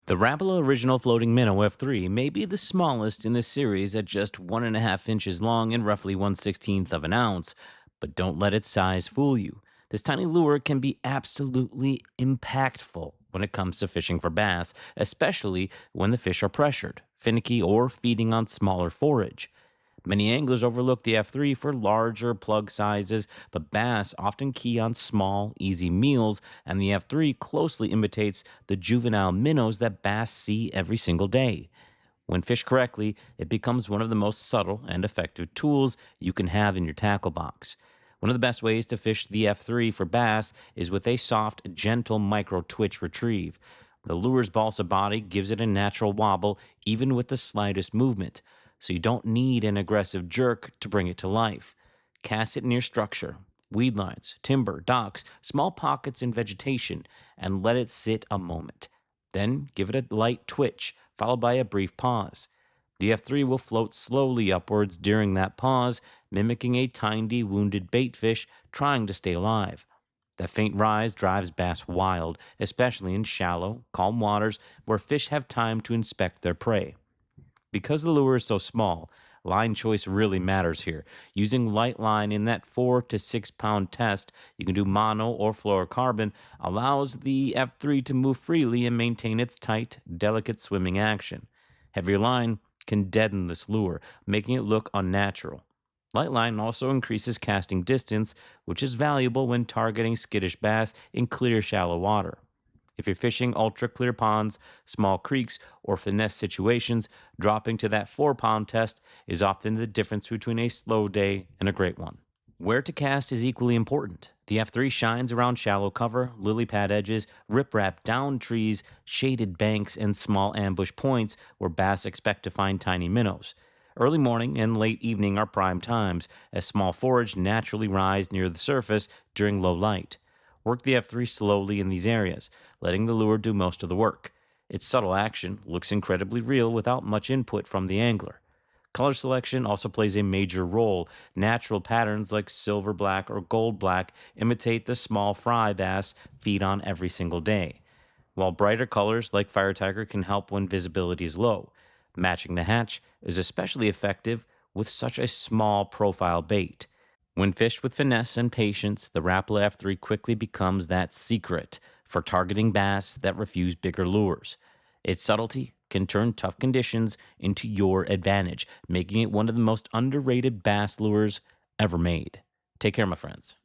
The Rapala original floating minnow F-3 may be the smallest in the series at just 1.5 inches long and roughly 1/16th of an ounce, but don't let its size fool you. This tiny lure can be absolutely impactful when it comes to fishing for bass, especially when the fish are pressured, finicky, or feeding on smaller forage. Many anglers overlook the F3 for larger plug sizes, but bass often key on small, easy meals, and the F3 closely imitates the juvenile minnows that bass see every single day. When fished correctly, it becomes one of the most subtle and effective tools you can have in your tackle box. One of the best ways to fish the F3 for bass is with a soft, gentle micro twitch retrieve. The lure's balsa body gives it a natural wobble even with the slightest movement, so you don't need an aggressive jerk to bring it to life. Cast it near structure, weed lines, timber, docks, small pockets in vegetation, and let it sit a moment. Then give it a light twitch, followed by a brief pause. The F3 will float slowly upwards during that pause, mimicking a tiny wounded baitfish trying to stay alive. That faint rise drives bass wild, especially in shallow, calm waters where fish have time to inspect their prey. Because the lure is so small, line choice really matters here. Using light line in that 4 to 6 pound test, you can do mono or fluorocarbon, allows the F3 to move freely and maintain its tight, delicate swimming action. Heavier line can deaden this lure, making it look unnatural. Light line also increases casting distance, which is valuable when targeting skittish bass in clear, shallow water. If you're fishing ultra clear ponds, small creeks, or finesse situations, dropping to that 4 pound test is often the difference between a slow day and a great one. Where to cast is equally important. The F3 shines around shallow cover, lily pad edges, riprap down trees, shaded banks, and small ambush points where bass expect to find tiny minnows. Early morning and late evening are prime times, as small forage naturally rise near the surface during low light. Work the F3 slowly in these areas, letting the lure do most of the work. Its subtle action looks incredibly real without much input from the angler. Color selection also plays a major role. Natural patterns like silver black or gold black imitate the small fry bass feed on every single day, while brighter colors like fire tiger can help when visibility is low. Matching the hatch is especially effective with such a small profile bait. When fished with finesse and patience, the Rapala F3 quickly becomes that secret for targeting bass that refuse bigger lures. Its subtlety can turn tough conditions into your advantage, making it one of the most underrated bass lures ever made. Take care, my friends.